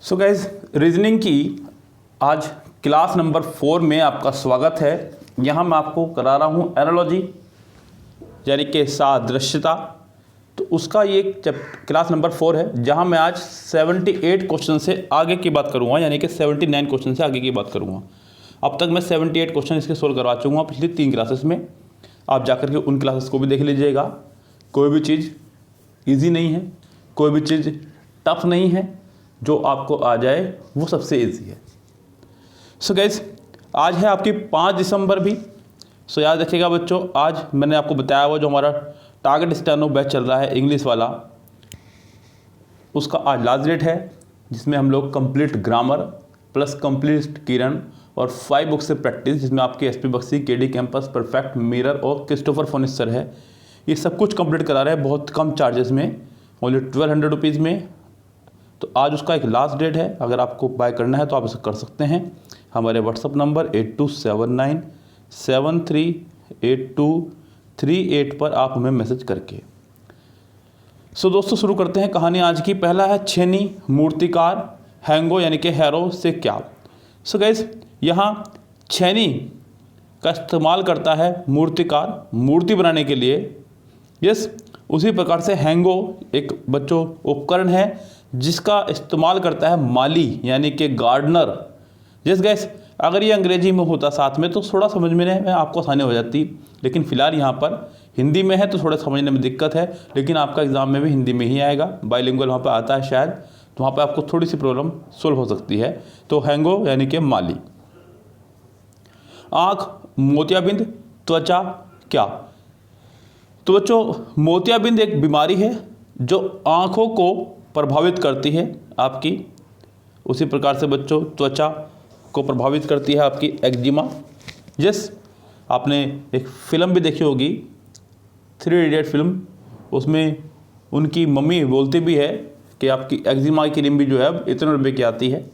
So guys reasoning की आज class number 4 में आपका स्वागत है। यहाँ मैं आपको करा रहा हूँ एनालॉजी यानी कि सादृश्यता। तो उसका ये क्लास नंबर 4 है जहाँ मैं आज 78 क्वेश्चन से आगे की बात करूँगा, यानी कि 79 क्वेश्चन से आगे की बात करूँगा। अब तक मैं 78 क्वेश्चन इसके सोल्व करवा चुका हूँ पिछली 3 क्लासेस में। आप जाकर के उन क्लासेस को भी देख लीजिएगा। कोई भी चीज़ ईजी नहीं है, कोई भी चीज़ टफ नहीं है, जो आपको आ जाए वो सबसे इजी है। सो गाइस आज है आपकी 5 दिसंबर भी। सो याद रखिएगा बच्चों, आज मैंने आपको बताया हुआ जो हमारा टारगेट स्टेनो बैच चल रहा है इंग्लिश वाला, उसका आज लास्ट डेट है, जिसमें हम लोग complete grammar plus complete Kiran और 5 बुक्स से प्रैक्टिस, जिसमें आपके SP Bakshi, KD campus, perfect, mirror और क्रिस्टोफर फोनिस सर है, ये सब कुछ कंप्लीट करा रहे हैं बहुत कम चार्जेस में, ओनली 1200 रुपीज़ में। तो आज उसका एक लास्ट डेट है। अगर आपको बाय करना है तो आप इसे कर सकते हैं। हमारे व्हाट्सअप नंबर 8279738238 पर आप हमें मैसेज करके। सो दोस्तों शुरू करते हैं कहानी आज की। पहला है छेनी मूर्तिकार हैंगो यानी कि हैरो से क्या। सो गाइस यहाँ छेनी का इस्तेमाल करता है मूर्तिकार मूर्ति बनाने के लिए। यस, उसी प्रकार से हैंगो एक बच्चों उपकरण है जिसका इस्तेमाल करता है माली यानी कि गार्डनर। यस गाइस, अगर ये अंग्रेजी में होता साथ में तो थोड़ा समझने में आपको आसानी हो जाती, लेकिन फिलहाल यहाँ पर हिंदी में है तो थोड़ा समझने में दिक्कत है, लेकिन आपका एग्जाम में भी हिंदी में ही आएगा। बाइलिंगुअल वहाँ पर आता है शायद, तो वहाँ पर आपको थोड़ी सी प्रॉब्लम सोल्व हो सकती है। तो हैंगो यानी कि माली। आँख, मोतियाबिंद, त्वचा क्या। तो बच्चों मोतियाबिंद एक बीमारी है जो आँखों को प्रभावित करती है आपकी। उसी प्रकार से बच्चों त्वचा को प्रभावित करती है आपकी एक्जिमा। यस, आपने एक फिल्म भी देखी होगी, 3 इडियट फिल्म, उसमें उनकी मम्मी बोलती भी है कि आपकी एक्जिमा की क्रीम भी जो है अब इतने रुपए की आती है।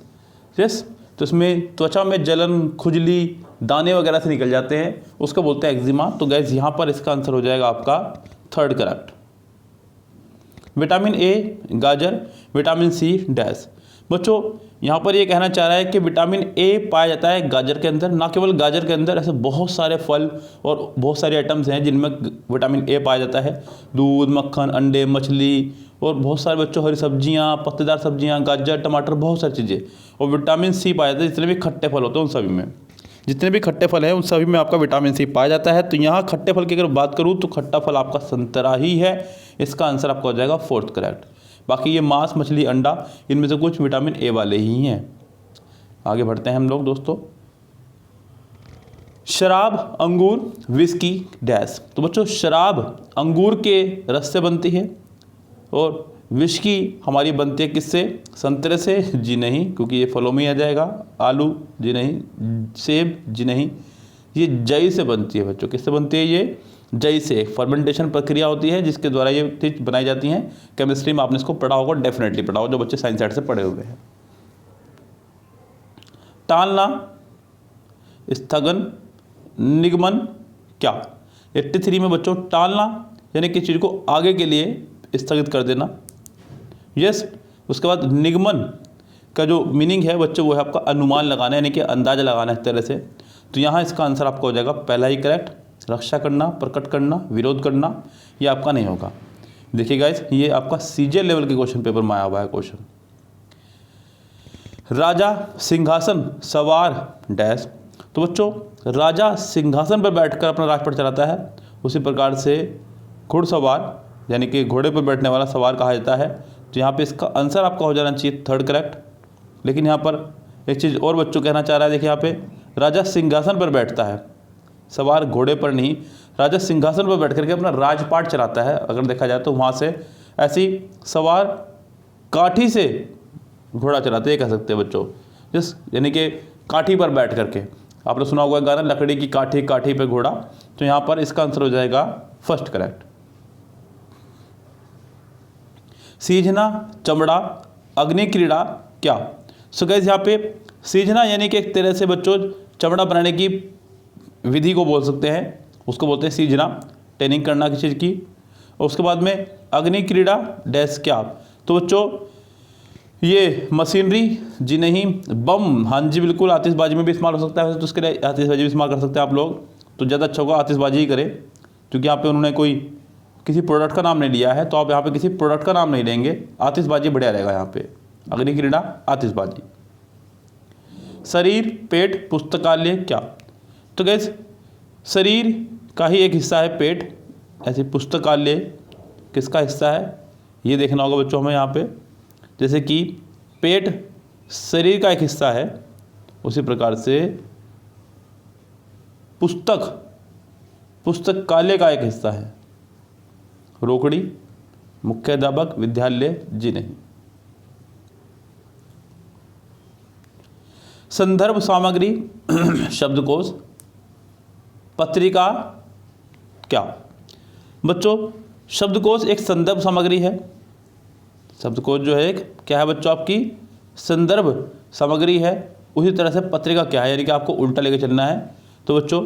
यस, तो इसमें त्वचा में जलन, खुजली, दाने वगैरह से निकल जाते हैं, उसको बोलते हैं एक्जिमा। तो गैस यहाँ पर इसका आंसर हो जाएगा आपका 3rd करेक्ट। विटामिन ए गाजर, विटामिन सी डैश। बच्चों यहाँ पर ये कहना चाह रहा है कि विटामिन ए पाया जाता है गाजर के अंदर। ना केवल गाजर के अंदर, ऐसे बहुत सारे फल और बहुत सारे आइटम्स हैं जिनमें विटामिन ए पाया जाता है। दूध, मक्खन, अंडे, मछली और बहुत सारे बच्चों हरी सब्जियाँ, पत्तेदार सब्जियाँ, गाजर, टमाटर, बहुत सारी चीज़ें। और विटामिन सी पाया जाता है जितने भी खट्टे फल होते हैं उन सभी में, जितने भी खट्टे फल हैं उन सभी में आपका विटामिन सी पाया जाता है। तो यहाँ खट्टे फल की अगर बात करूँ तो खट्टा फल आपका संतरा ही है। इसका आंसर आपका हो जाएगा 4th करेक्ट। बाकी ये मांस, मछली, अंडा, इनमें से कुछ विटामिन ए वाले ही हैं। आगे बढ़ते हैं हम लोग दोस्तों। शराब, अंगूर, विस्की डैश। तो बच्चों शराब अंगूर के रस से बनती है और विस्की हमारी बनती है किससे? संतरे से? जी नहीं, क्योंकि ये फलों में ही आ जाएगा। आलू? जी नहीं। सेब? जी नहीं। ये जई से बनती है बच्चों। किससे बनती है ये? जई से। एक फर्मेंटेशन प्रक्रिया होती है जिसके द्वारा ये चीज बनाई जाती हैं। केमिस्ट्री में आपने इसको पढ़ा होगा, डेफिनेटली पढ़ा होगा जो बच्चे साइंस साइड से पढ़े हुए हैं। टालना, स्थगन, निगमन क्या। 83 में बच्चों टालना यानी किसी चीज़ को आगे के लिए स्थगित कर देना। यस, उसके बाद निगमन का जो मीनिंग है बच्चों वो है आपका अनुमान लगाना यानी कि अंदाजा लगाना इस तरह से। तो यहाँ इसका आंसर आपका हो जाएगा पहला ही करेक्ट। रक्षा करना, प्रकट करना, विरोध करना, ये आपका नहीं होगा। देखिए गाइस, ये आपका सीजे लेवल के क्वेश्चन पेपर में आया हुआ है क्वेश्चन। राजा सिंहासन सवार डैश। तो बच्चों राजा सिंहासन पर बैठकर अपना राजपाट चलाता है, उसी प्रकार से घुड़सवार यानी कि घोड़े पर बैठने वाला सवार कहा जाता है। तो यहाँ पे इसका आंसर आपका हो जाना चाहिए 3rd करेक्ट। लेकिन यहाँ पर एक चीज़ और बच्चों कहना चाह रहा है। देखिए यहाँ पे राजा सिंहासन पर बैठता है, सवार घोड़े पर नहीं। राजा सिंहासन पर बैठ करके अपना राजपाट चलाता है। अगर देखा जाए तो वहाँ से ऐसी सवार काठी से घोड़ा चलाते हैं, कह सकते हैं बच्चों। जिस यानी कि काठी पर बैठ करके, आपने सुना होगा गाना, लकड़ी की काठी काठी पे घोड़ा। तो यहाँ पर इसका आंसर हो जाएगा 1st करेक्ट। सीझना, चमड़ा, अग्नि क्रीड़ा क्या। सो गाइस यहाँ पे सीझना यानी कि एक तरह से बच्चों चमड़ा बनाने की विधि को बोल सकते हैं, उसको बोलते हैं सीझना, ट्रेनिंग करना किसी चीज़ की। और उसके बाद में अग्नि क्रीड़ा डैश क्या। तो बच्चों ये मशीनरी जी नहीं। बम, हाँ जी बिल्कुल, आतिशबाजी में भी इस्तेमाल हो सकता है, तो उसके लिए आतिशबाजी भी इस्तेमाल कर सकते हैं आप लोग, तो ज़्यादा अच्छा होगा आतिशबाजी ही करें, क्योंकि यहाँ पे उन्होंने कोई किसी प्रोडक्ट का नाम नहीं लिया है, तो आप यहाँ पे किसी प्रोडक्ट का नाम नहीं लेंगे, आतिशबाजी बढ़िया रहेगा यहाँ पे। अग्नि क्रीड़ा आतिशबाजी। शरीर, पेट, पुस्तकालय क्या? तो गैस शरीर का ही एक हिस्सा है पेट, ऐसे पुस्तकालय किसका हिस्सा है ये देखना होगा बच्चों हमें यहाँ पे। जैसे कि पेट शरीर का एक हिस्सा है, उसी प्रकार से पुस्तकालय का एक हिस्सा है। रोकड़ी, मुख्याध्यापक, विद्यालय जी नहीं। संदर्भ सामग्री शब्दकोश, पत्रिका क्या? बच्चों शब्दकोश एक संदर्भ सामग्री है। शब्दकोश जो है एक क्या है बच्चों? आपकी संदर्भ सामग्री है। उसी तरह से पत्रिका क्या है, यानी कि आपको उल्टा लेके चलना है। तो बच्चों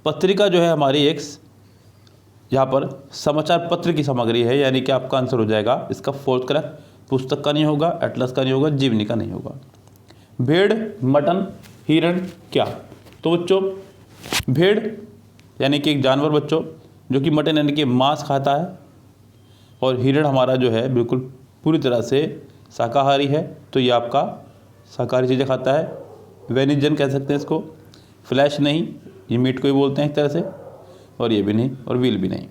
पत्रिका जो है हमारी एक यहाँ पर समाचार पत्र की सामग्री है, यानी कि आपका आंसर हो जाएगा इसका फोर्थ करेक्ट। पुस्तक का नहीं होगा, एटलस का नहीं होगा, जीवनी का नहीं होगा। भेड़, मटन, हिरण क्या? तो बच्चों भेड़ यानी कि एक जानवर बच्चों, जो कि मटन यानी कि मांस खाता है, और हिरण हमारा जो है बिल्कुल पूरी तरह से शाकाहारी है, तो ये आपका शाकाहारी चीज़ें खाता है। वेनिजन कह सकते हैं इसको, फ्लैश नहीं, ये मीट को ही बोलते हैं एक तरह से, और ये भी नहीं, और व्हील भी नहीं।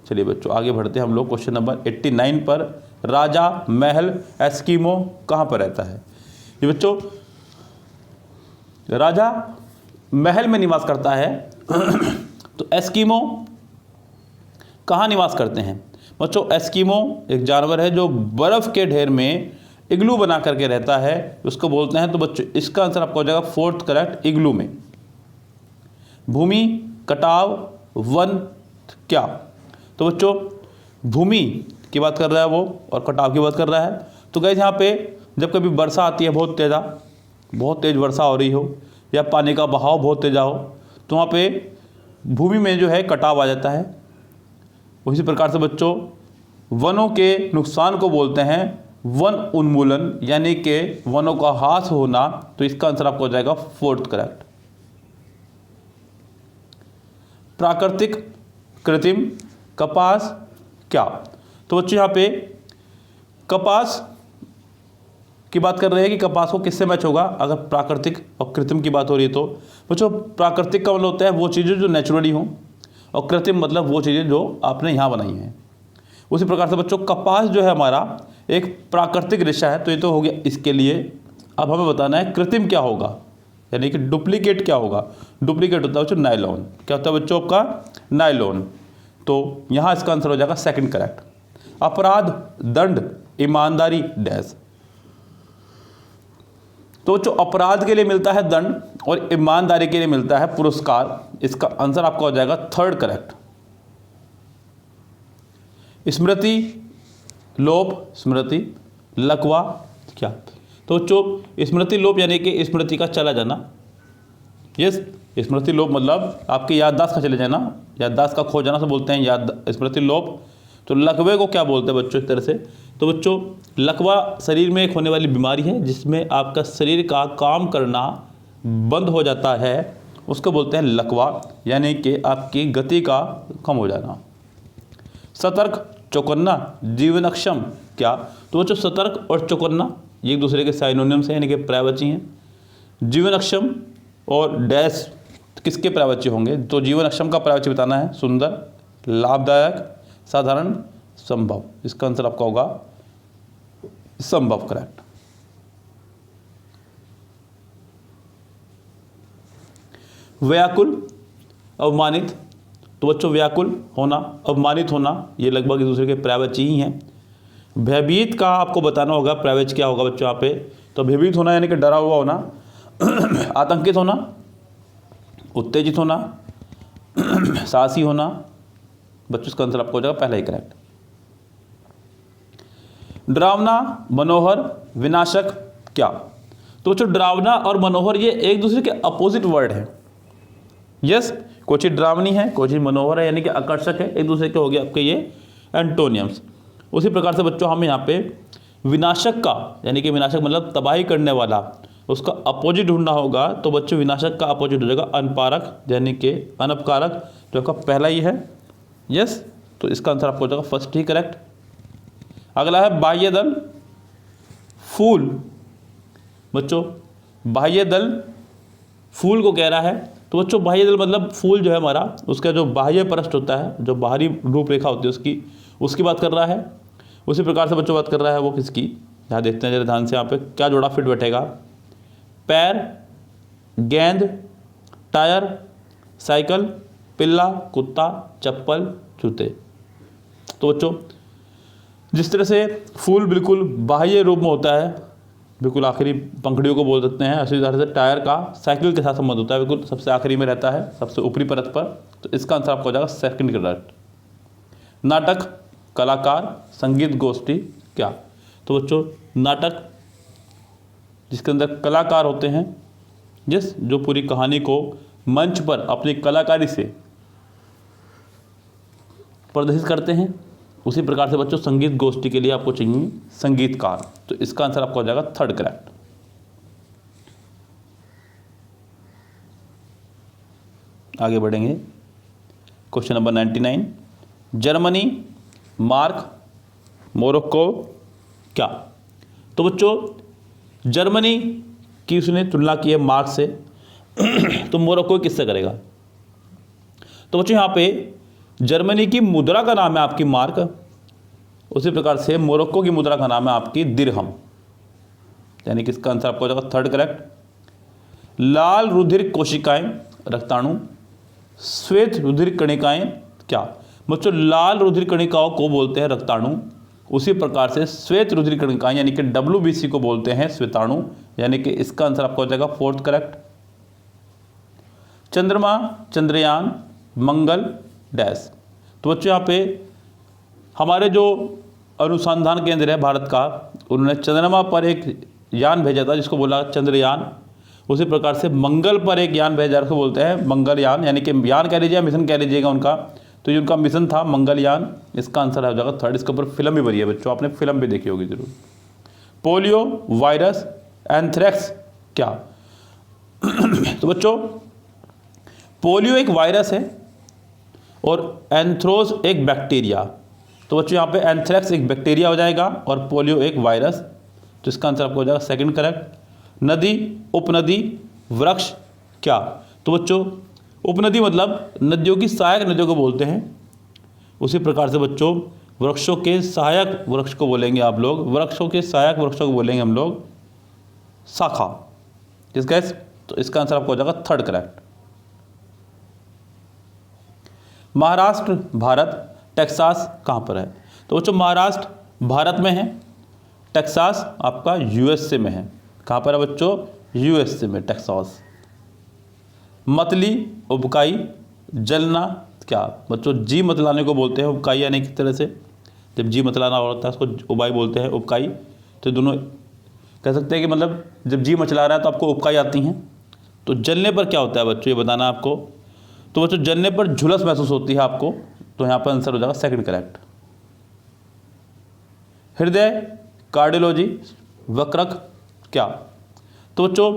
चलिए बच्चों आगे बढ़ते हैं हम लोग क्वेश्चन नंबर 89 पर। राजा महल एस्किमो कहाँ पर रहता है? ये बच्चों राजा महल में निवास करता है तो एस्किमो कहाँ निवास करते हैं? बच्चों एस्किमो एक जानवर है जो बर्फ़ के ढेर में इग्लू बना करके रहता है, उसको बोलते हैं। तो बच्चों इसका आंसर आपका हो जाएगा फोर्थ करेक्ट, इग्लू में। भूमि, कटाव, वन क्या? तो बच्चों भूमि की बात कर रहा है वो, और कटाव की बात कर रहा है। तो गाइस यहाँ पे जब कभी वर्षा आती है, बहुत तेज़ वर्षा हो रही हो, या पानी का बहाव बहुत तेज़ हो, तो वहाँ पे भूमि में जो है कटाव आ जाता है। उसी प्रकार से बच्चों वनों के नुकसान को बोलते हैं वन उन्मूलन, यानी कि वनों का ह्रास होना। तो इसका आंसर आपको हो जाएगा फोर्थ करेक्ट। प्राकृतिक, कृत्रिम, कपास क्या? तो बच्चों यहाँ पे कपास की बात कर रहे हैं कि कपास को किससे मैच होगा अगर प्राकृतिक और कृत्रिम की बात हो रही है। तो बच्चों प्राकृतिक का मतलब होता है वो चीज़ें जो नेचुरली हों, और कृत्रिम मतलब वो चीज़ें जो आपने यहाँ बनाई हैं। उसी प्रकार से बच्चों कपास जो है हमारा एक प्राकृतिक रेशा है, तो ये तो हो गया इसके लिए। अब हमें बताना है कृत्रिम क्या होगा, यानी कि डुप्लीकेट क्या होगा। डुप्लीकेट होता है बच्चों नायलॉन। क्या होता है बच्चों आपका? नायलॉन। तो यहाँ इसका आंसर हो जाएगा सेकंड करेक्ट। अपराध, दंड, ईमानदारी डैश। तो जो अपराध के लिए मिलता है दंड और ईमानदारी के लिए मिलता है पुरस्कार, इसका आंसर आपका हो जाएगा थर्ड करेक्ट। स्मृति, लोप, स्मृति, लकवा क्या? तो जो स्मृति लोप यानी कि स्मृति का चला जाना। यस, स्मृति लोप मतलब आपकी याददाश्त का चले जाना, याददाश्त का खो जाना से बोलते हैं याद स्मृति लोप। तो लकवे को क्या बोलते हैं बच्चों एक तरह से? तो बच्चों लकवा शरीर में एक होने वाली बीमारी है जिसमें आपका शरीर का काम करना बंद हो जाता है, उसको बोलते हैं लकवा, यानी कि आपकी गति का कम हो जाना। सतर्क, चौकन्ना, जीवनक्षम क्या? तो बच्चों सतर्क और चौकन्ना ये एक दूसरे के साइनोनिम्स हैं, यानी कि पर्यायवाची हैं। जीवनक्षम और डैश किसके पर्यायवाची होंगे? तो जीवनक्षम का पर्यायवाची बताना है सुंदर, लाभदायक, साधारण, संभव। इसका आंसर आपका होगा संभव करेक्ट। व्याकुल, अवमानित। तो बच्चों व्याकुल होना, अवमानित होना ये लगभग एक दूसरे के पर्यायवाची ही हैं। भयभीत का आपको बताना होगा पर्यायवाची क्या होगा बच्चों यहाँ पे। तो भयभीत होना यानी कि डरा हुआ होना, आतंकित होना, उत्तेजित होना, साहसी होना। बच्चों इसका आंसर आपको हो जाएगा पहला ही करेक्ट। डरावना, मनोहर, विनाशक क्या? तो बच्चों डरावना और मनोहर ये एक दूसरे के अपोजिट वर्ड हैं। यस, कोई चीज़ डरावनी है, कोई चीज़ मनोहर है, यानी कि आकर्षक है, एक दूसरे के हो गए आपके ये एंटोनियम्स। उसी प्रकार से बच्चों हम यहाँ पे विनाशक का, यानी कि विनाशक मतलब तबाही करने वाला, उसका अपोजिट ढूंढना होगा तो बच्चों विनाशक का अपोजिट हो जाएगा अनपारक, यानी कि अनपकारक, जो आपका पहला ही है। यस, तो इसका आंसर आपको हो जाएगा फर्स्ट ही करेक्ट। अगला है बाह्य दल फूल। बच्चों बाह्य दल फूल को कह रहा है, तो बच्चों बाह्य दल मतलब फूल जो है हमारा, उसका जो बाह्य पृष्ठ होता है, जो बाहरी रूपरेखा होती है उसकी बात कर रहा है। उसी प्रकार से बच्चों बात कर रहा है वो किसकी, यहाँ देखते हैं जरा ध्यान से, यहाँ पे क्या जोड़ा फिट बैठेगा। पैर, गेंद, टायर, साइकिल, पिल्ला, कुत्ता, चप्पल, जूते। तो बच्चों जिस तरह से फूल बिल्कुल बाह्य रूप में होता है, बिल्कुल आखिरी पंखुड़ियों को बोल सकते हैं, उसी तरह से टायर का साइकिल के साथ संबंध होता है, बिल्कुल सबसे आखिरी में रहता है, सबसे ऊपरी परत पर। तो इसका आंसर आपको हो जाएगा सेकंड करेक्ट। नाटक, कलाकार, संगीत गोष्ठी क्या। तो बच्चों नाटक जिसके अंदर कलाकार होते हैं, जो पूरी कहानी को मंच पर अपनी कलाकारी से प्रदर्शित करते हैं। उसी प्रकार से बच्चों संगीत गोष्ठी के लिए आपको चाहिए संगीतकार। तो इसका आंसर आपको हो जाएगा थर्ड करेक्ट। आगे बढ़ेंगे, question number 99। Germany, mark, Morocco क्या। तो बच्चों जर्मनी की उसने तुलना की है मार्क से, तो मोरक्को किससे करेगा। तो बच्चों यहाँ पे जर्मनी की मुद्रा का नाम है आपकी मार्क, उसी प्रकार से मोरक्को की मुद्रा का नाम है आपकी दिरहम, यानी कि इसका आंसर आपको हो जाएगा थर्ड करेक्ट। लाल रुधिर कोशिकाएं रक्ताणु, श्वेत रुधिर कणिकाएं क्या। बच्चों लाल रुधिर कणिकाओं को बोलते हैं रक्ताणु, उसी प्रकार से श्वेत रुधिर कणिकाएं यानी कि WBC को बोलते हैं श्वेताणु, यानी कि इसका आंसर आपको हो जाएगा फोर्थ करेक्ट। चंद्रमा, चंद्रयान, मंगल डैश। तो बच्चों यहाँ पे हमारे जो अनुसंधान केंद्र है भारत का, उन्होंने चंद्रमा पर एक यान भेजा था जिसको बोला चंद्रयान। उसी प्रकार से मंगल पर एक यान भेजा जिसको बोलते हैं मंगलयान, यानी कि यान कह लीजिए मिशन कह लीजिएगा उनका। तो ये उनका मिशन था मंगलयान, इसका आंसर हो जाएगा थर्ड। इसके ऊपर फिल्म भी बनी है बच्चों, आपने फिल्म भी देखी होगी जरूर। पोलियो, वायरस, एंथ्रेक्स क्या। तो बच्चों पोलियो एक वायरस है और एंथ्रोज एक बैक्टीरिया। तो बच्चों यहाँ पे एंथ्रेक्स एक बैक्टीरिया हो जाएगा और पोलियो एक वायरस, तो इसका आंसर आपको हो जाएगा सेकंड करेक्ट। नदी, उपनदी, वृक्ष क्या। तो बच्चों उपनदी मतलब नदियों की सहायक नदियों को बोलते हैं। उसी प्रकार से बच्चों वृक्षों के सहायक वृक्ष को बोलेंगे आप लोग, वृक्षों के सहायक वृक्षों को बोलेंगे हम लोग शाखा। किस गैस, तो इसका आंसर आपको हो जाएगा third correct. Maharashtra Bharat, Texas कहाँ पर है। तो बच्चों महाराष्ट्र भारत में है, टेक्सास आपका USA में है। कहाँ पर है बच्चों, USA में टेक्सास। मतली, उबकाई, जलना क्या। बच्चों जी मतलाने को बोलते हैं उबकाई, यानी किस तरह से जब जी मतलाना होता है उसको उबाई बोलते हैं, उबकाई। तो दोनों कह सकते हैं कि मतलब जब जी मचला रहा है तो आपको उबकाई आती हैं। तो जलने पर क्या होता है बच्चों, ये बताना आपको। तो बच्चों जलने पर झुलस महसूस होती है आपको, तो यहाँ पर आंसर हो जाएगा सेकंड करेक्ट। हृदय, कार्डियोलॉजी, वक्रक क्या। तो बच्चों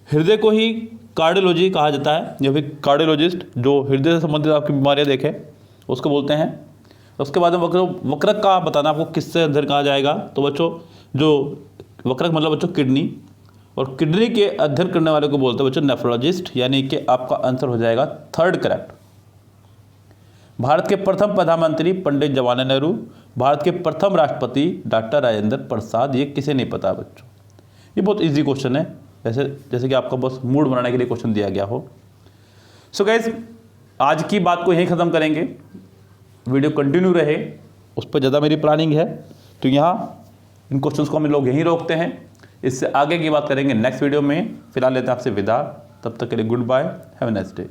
हृदय को ही कार्डियोलॉजी कहा जाता है, या फिर कार्डियोलॉजिस्ट जो हृदय से संबंधित आपकी बीमारियां देखे उसको बोलते हैं। उसके बाद में वक्रक का बताना आपको किससे अंदर कहा जाएगा। तो बच्चों जो वक्रक मतलब बच्चों किडनी, और किडनी के अध्ययन करने वाले को बोलते हैं बच्चों नेफ्रोलॉजिस्ट, यानी कि आपका आंसर हो जाएगा थर्ड करेक्ट। भारत के प्रथम प्रधानमंत्री पंडित जवाहरलाल नेहरू, भारत के प्रथम राष्ट्रपति डॉक्टर राजेंद्र प्रसाद। ये किसे नहीं पता बच्चों, ये बहुत इजी क्वेश्चन है, जैसे कि आपका बस मूड बनाने के लिए क्वेश्चन दिया गया हो। सो गाइस आज की बात को यहीं ख़त्म करेंगे, वीडियो कंटिन्यू रहे उस पर ज़्यादा मेरी प्लानिंग है। तो यहाँ इन क्वेश्चंस को हम लोग यहीं रोकते हैं, इससे आगे की बात करेंगे नेक्स्ट वीडियो में। फिलहाल लेते हैं आपसे विदा, तब तक के लिए goodbye, have a nice day.